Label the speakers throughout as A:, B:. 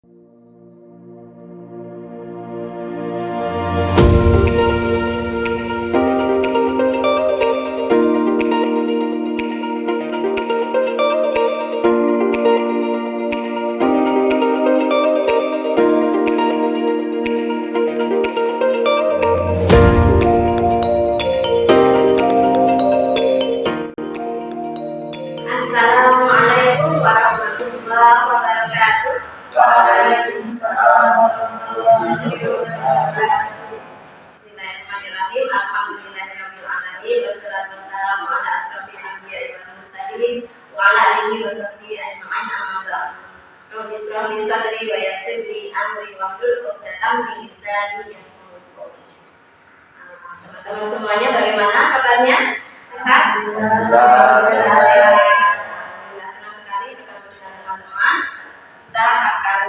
A: Assalamualaikum warahmatullahi wabarakatuh.
B: Waalaikumsalam warahmatullahi wabarakatuh.
A: Bismillahirrahmanirrahim. Alhamdulillahirabbil alamin. Wassalatu wassalamu ala asrofil anbiya'i wal mursalin wa ala alihi wa sahbihi ajma'in. Amma ba'd. Rabbi shrah li sadri wa yassir li amri wahlul 'uqdatam min lisani yafqahu qawli. Teman-teman semuanya, bagaimana kabarnya? Sehat? Alhamdulillah, senang sekali bertemu dengan teman-teman. Kita akan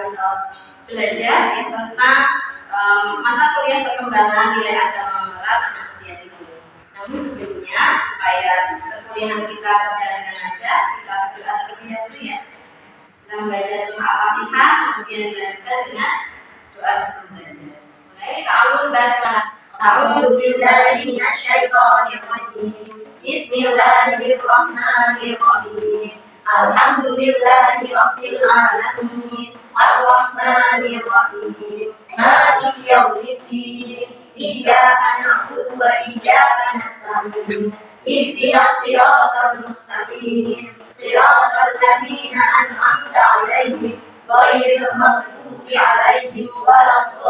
A: belajar tentang mata kuliah perkembangan nilai agama moral anak usia dini. Namun sebelumnya, supaya perkuliahan kita berjalan dengan lancar, kita berdoa terlebih dahulu ya. Kita membaca surah Al-Fatihah, kemudian dilanjutkan dengan doa sebelum belajar. Mulai ta'awudz basmalah. A'udzu billahi minasyaitonir rajim. Bismillahirrahmanirrahim. Alhamdulillahi rabbil alamin. Ar-Rahmanir Rahim. Maliki yaumiddin. Iyyaka na'budu wa iyyaka nasta'in. Ihdinas siratal mustaqim. Siratal ladzina an'amta 'alaihim ghairil maghdubi 'alaihim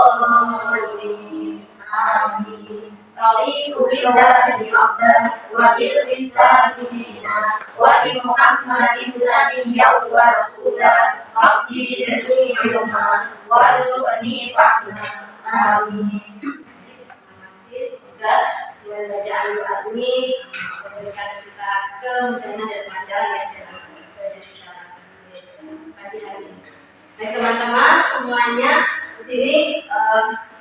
A: waladdallin. Amin. Raditu billahi rabban wa bil islami dinan wa bi Muhammadin nabiyyan wa rasulan. Rabbi zidni ilma warzuqni fahma. Amin. Terima kasih. Semoga dengan bacaan doa ini memberikan kita kemudahan dan kelancaran ya dalam belajar syarah pagi hari ini. Baik teman-teman semuanya, di sini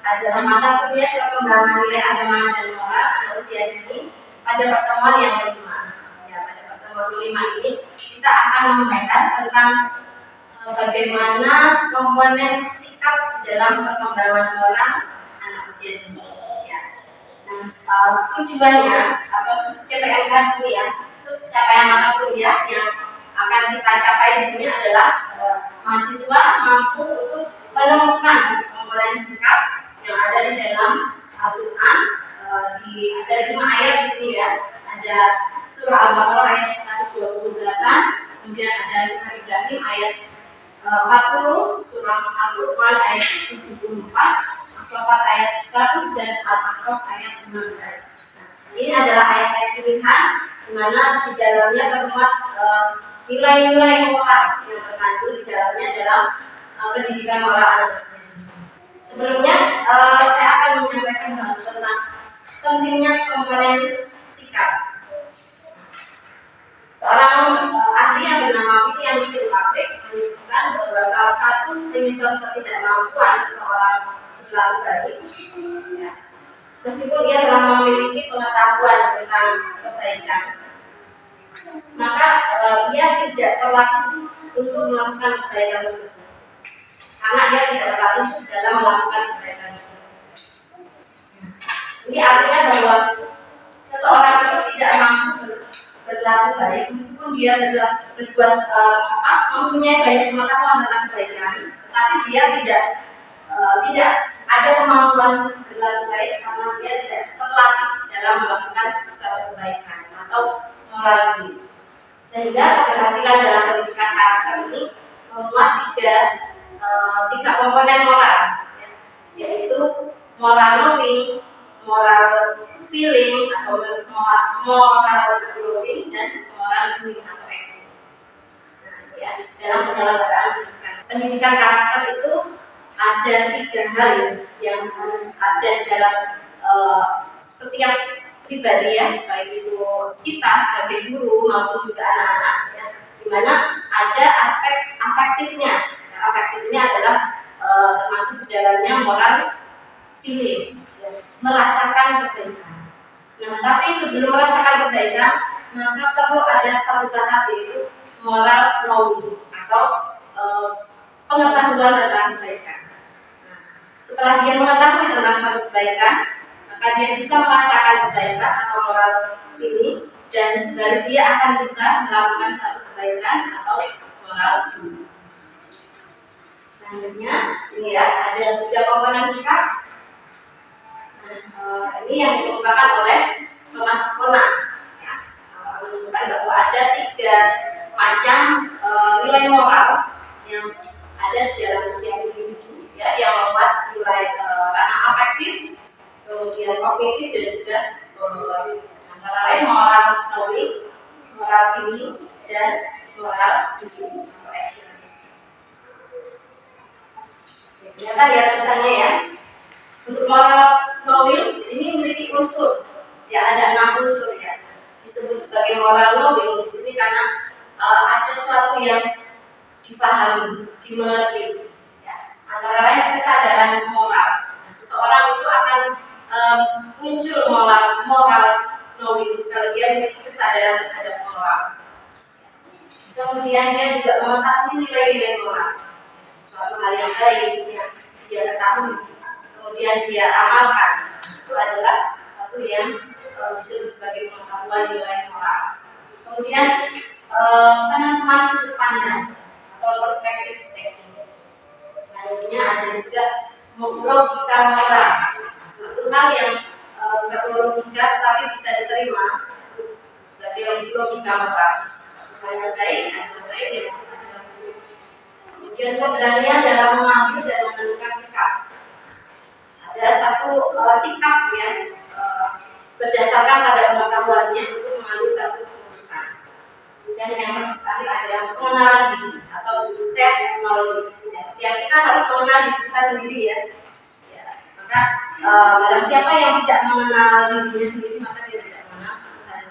A: adalah mata kuliah perkembangan nilai agama dan moral usia dini pada pertemuan yang kelima. Ya, pada pertemuan kelima ini kita akan membahas tentang bagaimana komponen sikap di dalam perkembangan moral anak usia dini. Ya. Nah, tujuannya atau CPMK di sini ya, capaian mata kuliah yang akan kita capai di sini adalah mahasiswa mampu untuk menemukan komponen sikap yang ada di dalam Al-Quran. Ada 5 ayat di sini ya. Ada surah Al-Baqarah ayat 128, kemudian ada surah Ibrahim ayat 40, surah Al-Furqan ayat 74, As-Saffat ayat 100 dan Al-A'raf ayat 19. Nah, ini adalah ayat-ayat pilihan di mana di dalamnya termuat nilai-nilai moral yang terkandung di dalamnya dalam pendidikan moral anak usia. Sebelumnya saya akan menyampaikan hal tentang pentingnya komponen sikap. Seorang ahli yang bernama William Hill Patrick menyebutkan bahwa salah satu penyebab ketidakmampuan seseorang berlaku baik, ya, meskipun dia telah memiliki pengetahuan tentang kebaikan, maka dia tidak terlatih untuk melakukan kebaikan tersebut. Karena dia tidak terlatih dalam melakukan kebaikan tersebut. Ini artinya bahwa seseorang itu tidak mampu berlaku baik meskipun dia berbuat mempunyai banyak pengetahuan tentang kebaikan, tetapi dia tidak ada kemampuan berlaku baik karena dia tidak terlatih dalam melakukan suatu kebaikan atau moral diri. Sehingga keberhasilan dalam pendidikan karakter ini memuat tiga komponen moral, yaitu moral knowing, moral feeling atau moral growing, dan moral doing atau acting. Nah, ya, dalam penyelenggaraan pendidikan karakter itu ada 3 hal yang harus ada dalam setiap pribadi ya, baik itu kita sebagai guru maupun juga anak-anak ya, di mana ada aspek afektifnya. Afektif ini adalah termasuk di dalamnya moral feeling, ya, merasakan kebaikan. Nah, tapi sebelum merasakan kebaikan, maka perlu ada satu tahap, yaitu moral knowing atau pengetahuan tentang kebaikan. Nah, setelah dia mengetahui tentang suatu kebaikan, maka dia bisa merasakan kebaikan atau moral ini, dan baru dia akan bisa melakukan suatu kebaikan atau moral ini. Selanjutnya, sini ya, ada 3 komponen sikap. Ini yang dikemukakan oleh Thomas Kuhn. Ya, menunjukkan bahwa ada 3 macam nilai moral yang ada di dalam setiap individu, ya, yang membuat nilai ranah afektif, kemudian kognitif dan juga psikologi. Antara lain moral knowing, moral feeling, dan moral doing atau action. Ternyata lihat tulisannya ya. Untuk moral knowing ini memiliki unsur, ya, ada 6 unsur ya. Disebut sebagai moral knowing di sini karena ada sesuatu yang dipahami, dimengerti. Ya. Antara lain kesadaran moral. Nah, seseorang itu akan muncul moral knowing kalau dia memiliki kesadaran terhadap moral. Kemudian dia juga mengetahui nilai-nilai moral, sesuatu hal yang baik yang dia ketahui, kemudian dia amalkan, itu adalah sesuatu yang disebut sebagai pengetahuan nilai moral. Kemudian penentuan sudut pandang atau perspektif taking. Selanjutnya ada juga logika moral, suatu hal yang sebagai logika tapi bisa diterima sebagai logika moral. Hal yang baik, ada baik yang ada. Kemudian keberanian dalam mengambil dan menentukan sikap. Ada satu sikap yang berdasarkan pada pengetahuannya untuk mengambil satu keputusan. Dan yang terakhir ada pengenalan diri atau self knowledge. Ya, setiap kita harus mengenal diri kita sendiri ya. Maka barang siapa yang tidak mengenal dirinya sendiri maka dia tidak mengenal Tuhan.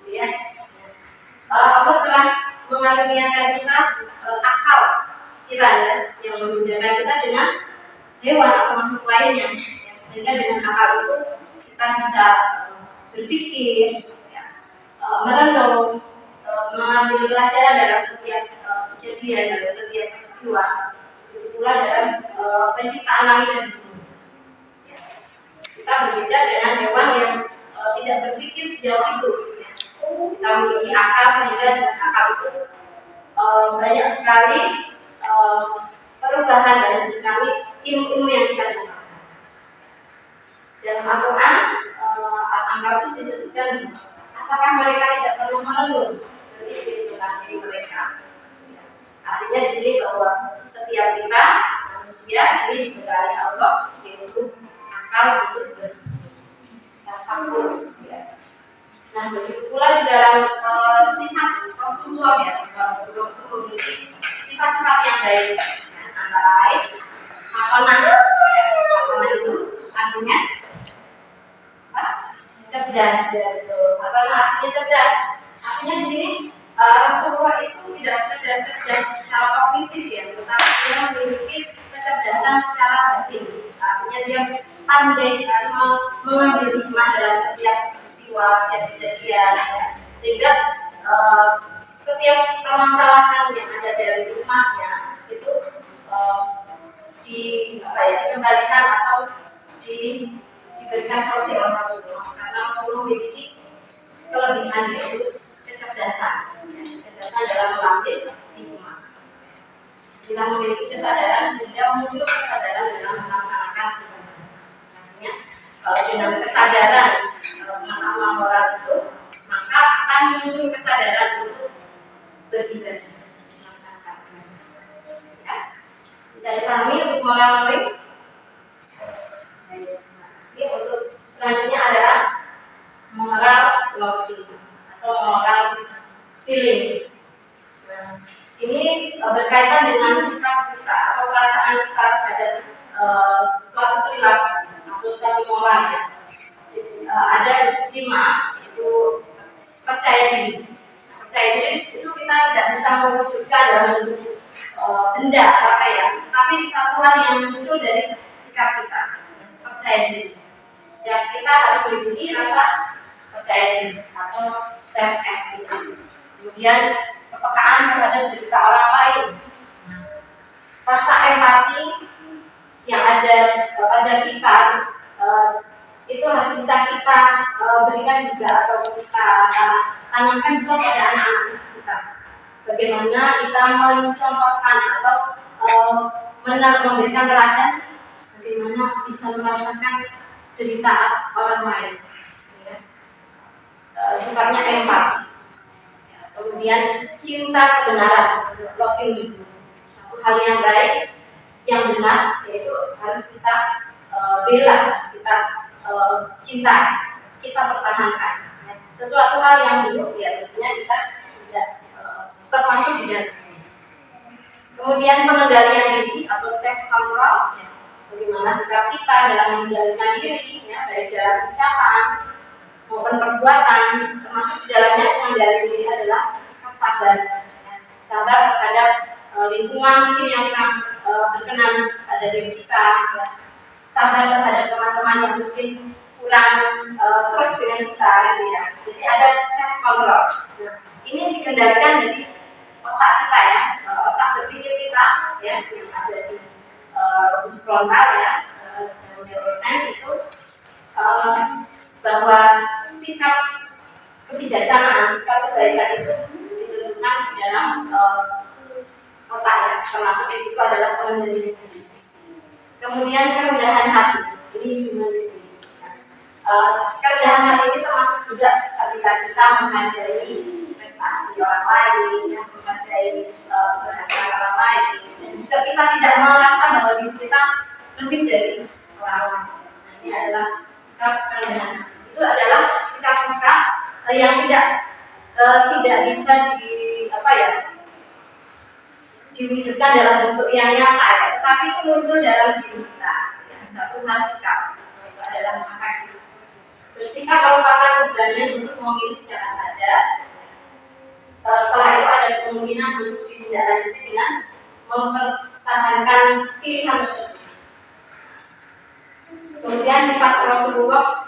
A: Ya. Allah telah mengaruniakan kita akal kiranya yang membedakan kita dengan hewan atau makhluk lainnya, sehingga dengan akal itu kita bisa berpikir, ya, merenung, mengambil pelajaran dalam setiap kejadian, dalam setiap peristiwa. Itu pula dalam penciptaan langit dan bumi. Ya. Kita berbeda dengan hewan yang tidak berpikir sejauh itu. Ya. Kita memiliki akal sehingga dengan akal itu banyak sekali perubahan, banyak sekali ilmu-ilmu yang kita dapatkan. Dalam Al-Quran, Al-Anfal itu disebutkan apakah mereka tidak perlu merenung tentang diri mereka. Artinya di sini bahwa setiap kita manusia ini dibekali Allah yaitu akal untuk bertafakkur. Ya. Nah, begitu pula di dalam sifat Rasulullah ya, Rasulullah itu memiliki sifat-sifat yang baik. Nah, antara lain hasanah itu artinya apa? Cerdas, ya betul. Hasanah artinya cerdas. Artinya di sini Rasulullah itu tidak sekedar cerdas secara kognitif ya, tetapi dia memiliki kecerdasan secara batin. Artinya dia pandai sekali mengambil hikmah dalam setiap peristiwa, setiap kejadian, ya. Sehingga setiap permasalahan yang ada dari umatnya itu dikembalikan atau diberikan solusi oleh Rasulullah, karena Rasulullah memiliki kelebihan yaitu kecerdasan dalam mengambil hikmah. Kita memiliki kesadaran sehingga muncul kesadaran dalam melaksanakan ibadah. Artinya kalau dengan kesadaran pengetahuan moral itu, maka akan muncul kesadaran untuk beribadah, melaksanakan ibadah. Ya. Bisa dipahami untuk moral knowing? Ini untuk selanjutnya adalah moral loving atau moral feeling. Nah, ini berkaitan dengan sikap kita atau perasaan kita terhadap suatu perilaku atau suatu moral ya. Ada 5, itu percaya diri. Percaya diri itu kita tidak bisa mewujudkan dalam bentuk benda apa ya, tapi satu hal yang muncul dari sikap kita, percaya diri. Setiap kita harus memiliki rasa percaya diri atau self esteem. Kemudian kepekaan terhadap derita orang lain. rasa empati yang ada pada kita itu harus bisa kita berikan juga atau kita tanamkan juga pada anak-anak kita. Bagaimana kita mencontohkan atau memberikan teladan bagaimana bisa merasakan derita orang lain, ya. Sifatnya empati. Kemudian cinta kebenaran, loving you. Satu hal yang baik, yang benar, yaitu harus kita bela, harus kita cinta, kita pertahankan. Ya. Sesuatu hal yang buruk, ya tentunya kita tidak termasuk di dalamnya. Kemudian pengendalian diri atau self control, ya. Bagaimana sikap kita dalam mengendalikan diri, ya, baik dalam ucapan maupun perbuatan, termasuk di dalamnya pengendalian diri adalah sikap sabar, ya. Sabar terhadap lingkungan mungkin yang kurang berkenan pada diri kita, ya. Sabar terhadap teman-teman yang mungkin kurang serap dengan kita, ya. Jadi ada self control. Nah, ini dikendalikan dari otak kita, ya, otak berpikir kita, ya, yang ada di lobus frontal, ya, neuroscience itu bahwa sikap kebijaksanaan, sikap kebaikan itu ditentukan di dalam otak, ya, termasuk risiko adalah pengendalian diri. Kemudian kerendahan hati, ini humility. Kerendahan hati ini termasuk juga ketika kita menghargai prestasi orang lain, ya, menghargai keberhasilan orang lain, dan juga kita tidak merasa bahwa diri kita lebih dari orang lain. Nah, ini adalah sikap kerendahan. Itu adalah sikap-sikap yang tidak bisa diwujudkan dalam bentuk yang nyata, ya, tetapi itu muncul dalam diri kita, ya, suatu hal sikap, itu adalah memakai. Bersikap merupakan keberanian untuk memilih secara sadar. Setelah itu ada kemungkinan untuk ditindaklanjuti dengan mempertahankan pilihan tersebut. Kemudian sifat Rasulullah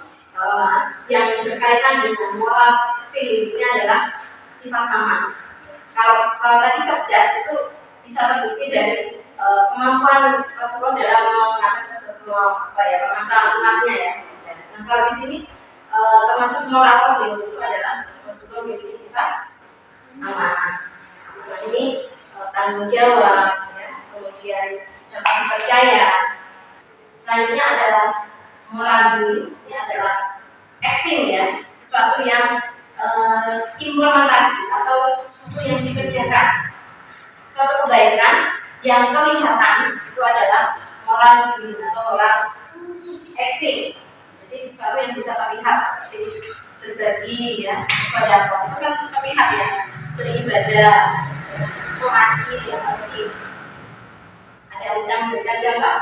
A: yang berkaitan dengan moral feeling ini adalah sifat aman. Kalau tadi cerdas itu bisa terbukti dari kemampuan Rasulullah dalam mengatasi semua permasalahan umatnya, ya. Nah, kalau di sini termasuk moral feeling itu adalah Rasulullah memiliki sifat amanah. Amanah ini tanggung jawab, ya, kemudian dapat dipercaya. Selanjutnya adalah moral feeling, ini adalah acting, ya, sesuatu yang implementasi atau sesuatu yang dikerjakan, suatu kebaikan yang kelihatan, itu adalah moral feeling atau moral acting. Jadi sesuatu yang bisa terlihat seperti berbagi, ya, sedekah, itu kan terlihat, ya, beribadah, mengaji, ya, ada yang bisa memberikan contoh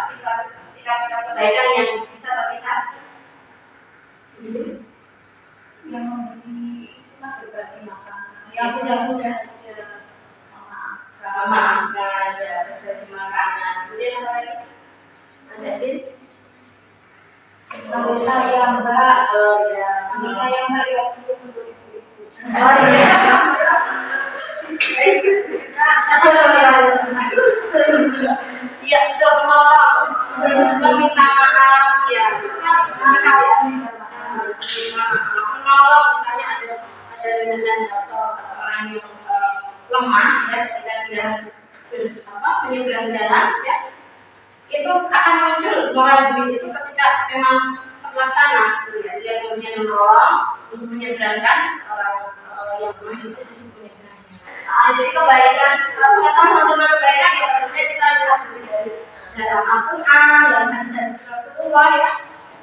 A: sikap-sikap kebaikan yang bisa terlihat.
B: Yang memberi berbagi makanan, yang mudah-mudahan aja
A: memaafkan, ya, berbagi makanan. Kemudian apa lagi, Mas Edwin?
B: Panggil saya Mbak,
A: Ya,
B: panggil saya Mbak, ya, ibu-ibu.
A: Oh iya. Iya, itu menolong, meminta maaf, ya, menolong, misalnya ada dengan atau orang yang lemah, ya, ketika dia harus menyeberang jalan, ya, itu akan muncul moral diri itu ketika memang terlaksana, ya, dia kemudian menolong untuk menyeberangkan orang yang lemah itu untuk menyeberangnya. Jadi kebaikan, pengetahuan tentang kebaikan, ya, tentunya kita lihat dari dalam Al-Quran, dalam hadis Rasulullah, ya.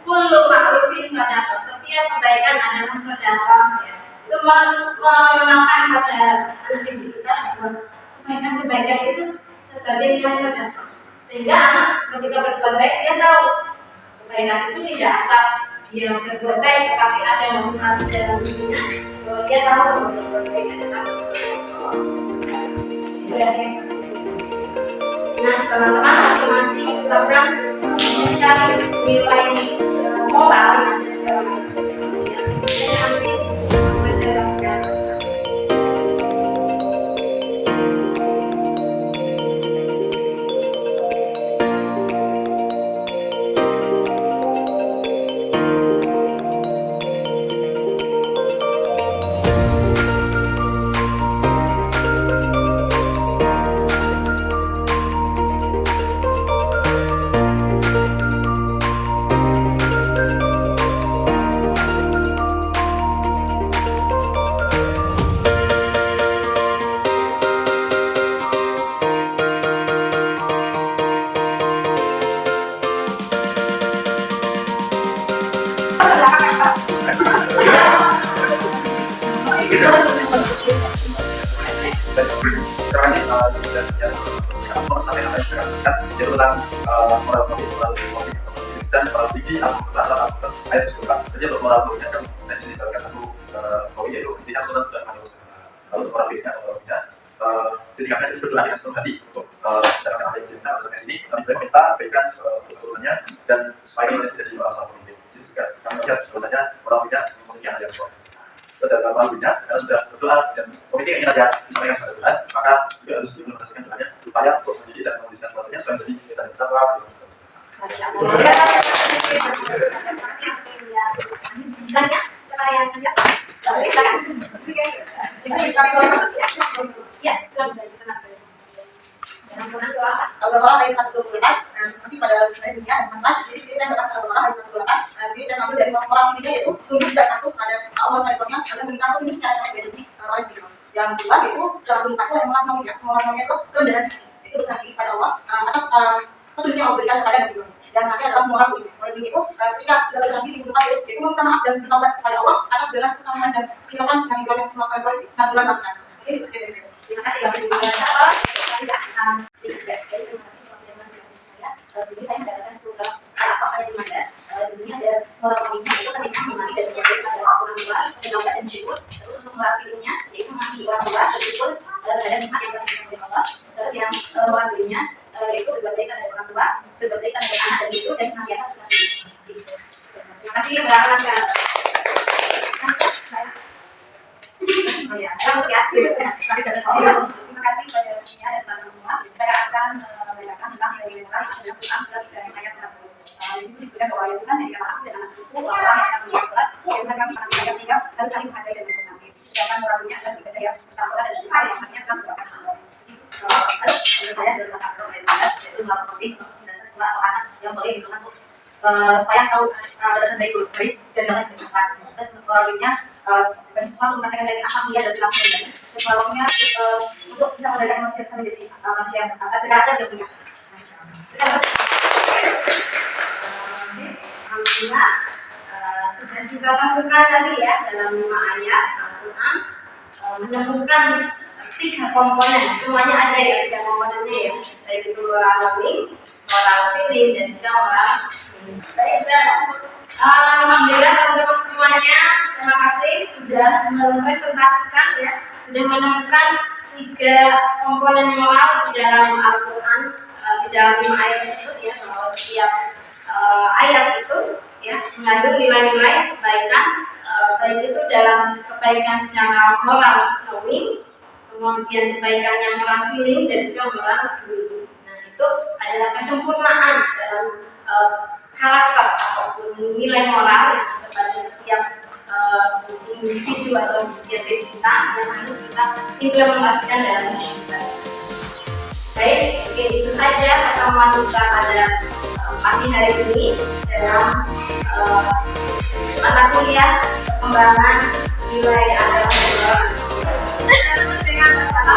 A: Kullu ma'rufin sadaqah, setiap kebaikan adalah sedekah, ya. Itu mengenalkan pada anak didik kita bahwa kebaikan itu sebagai nilai sedekah, sehingga anak ketika berbuat baik dia tahu kebaikan itu tidak asal dia berbuat baik, tetapi ada motivasi dalam dirinya bahwa dia tahu bahwa berbuat baik adalah sedekah. Nah, teman-teman masing-masing silakan mencari nilai moral yang ada dalam hidup, ya. Nanti presentasikan.
C: sampai apa yang sudah katakan, yaitu tentang moral politik dan moral tinggi atau ayat juga. Jadi untuk moral politiknya kan saya sini bagikan satu poin, yaitu intinya turunan dan manusia. Lalu untuk moral politiknya ketika kita berdoa dengan sepenuh hati untuk mendapatkan apa yang kita lakukan ini, kami minta berikan keturunannya dan supaya kita menjadi orang seorang pemimpin. Jadi juga kami melihat bahwasanya moral politiknya memiliki hal yang solid. Terus dalam moral politiknya, karena sudah berdoa dan komite yang ingin ada disampaikan pada Tuhan, maka juga harus diimplementasikan doanya upaya untuk mendidik dan mengondisikan moral supaya menjadi kita yang bertakwa.
D: Kalau orang dari 128 masih pada sebenarnya dunia dan teman, jadi kita dapat orang dari 128 jadi dan ambil dari orang ketiga yaitu tunduk dan patuh pada Allah Subhanahu agar kita tahu ini cara berdiri orang itu. Yang kedua itu cara tunduk patuh yang melakukannya itu kerendahan itu bersah pada Allah atas petunjuk yang Allah berikan kepada Nabi Muhammad. Yang terakhir adalah moral tinggi. Moral tinggi itu ketika sudah bersah diri tunduk patuh yaitu meminta maaf dan bertobat kepada Allah atas segala kesalahan dan tindakan yang dilakukan politik dan dilakukan. Ini seperti
A: Terima kasih Bapak Ibu. Di sini saya mendapatkan surat apa ada di mana. Di sini ada moral politiknya itu ketika memiliki dan menjadi pada orang tua mendapat dan bersyukur. Terus untuk moral filmnya yaitu mengasihi orang tua bersyukur terhadap nikmat yang telah diberikan oleh Allah. Terus yang moral filmnya yaitu berbuat baik terhadap orang tua, berbuat baik terhadap anak dan ibu dan senantiasa berbakti. Terima kasih kepada saya. Oh ya, untuk ya. Terima kasih kepada Rusia dan teman semua. Saya akan membacakan tentang nilai-nilai moral yang ada dalam surat Ibrahim ayat 40. Di situ disebutkan bahwa ayat Tuhan jadikan aku dan anak cucu orang yang akan membuat sholat. Firman kami masih ayat 3 harus saling menghargai dan menghormati. Sedangkan moralnya adalah ibadah yang kita sholat dan doa yang artinya akan mendoakan Allah. Lalu saya adalah kakak oleh saya yaitu moral politik dasar siswa atau anak yang soleh itu untuk supaya tahu batasan baik dan jangan berdebat. Terus untuk moralnya bukan sesuatu mengatakan dari akal dia dan perilaku yang baik. Terus moralnya untuk bisa menjadikan manusia bisa menjadi manusia yang berkarakter dan punya. Alhamdulillah sudah kita temukan tadi ya dalam 5 ayat Al-Quran menemukan 3 komponen, semuanya ada ya 3 komponennya ya, dari itu moral living, moral feeling dan juga moral. Baik, alhamdulillah teman-teman semuanya, terima kasih sudah mempresentasikan ya, sudah menemukan 3 komponen moral di dalam Al-Quran, di dalam 5 ayat tersebut ya, bahwa setiap ayat itu ya mengandung nilai-nilai kebaikan, baik itu dalam kebaikan secara moral knowing, kemudian kebaikan yang moral feeling dan juga moral doing. Nah itu adalah kesempurnaan dalam karakter ataupun nilai moral yang ada pada setiap individu atau setiap diri kita yang harus kita implementasikan dalam hidup kita. Baik, mungkin itu saja pertemuan kita pada pagi hari ini dalam mata kuliah perkembangan nilai adalah dengan bersama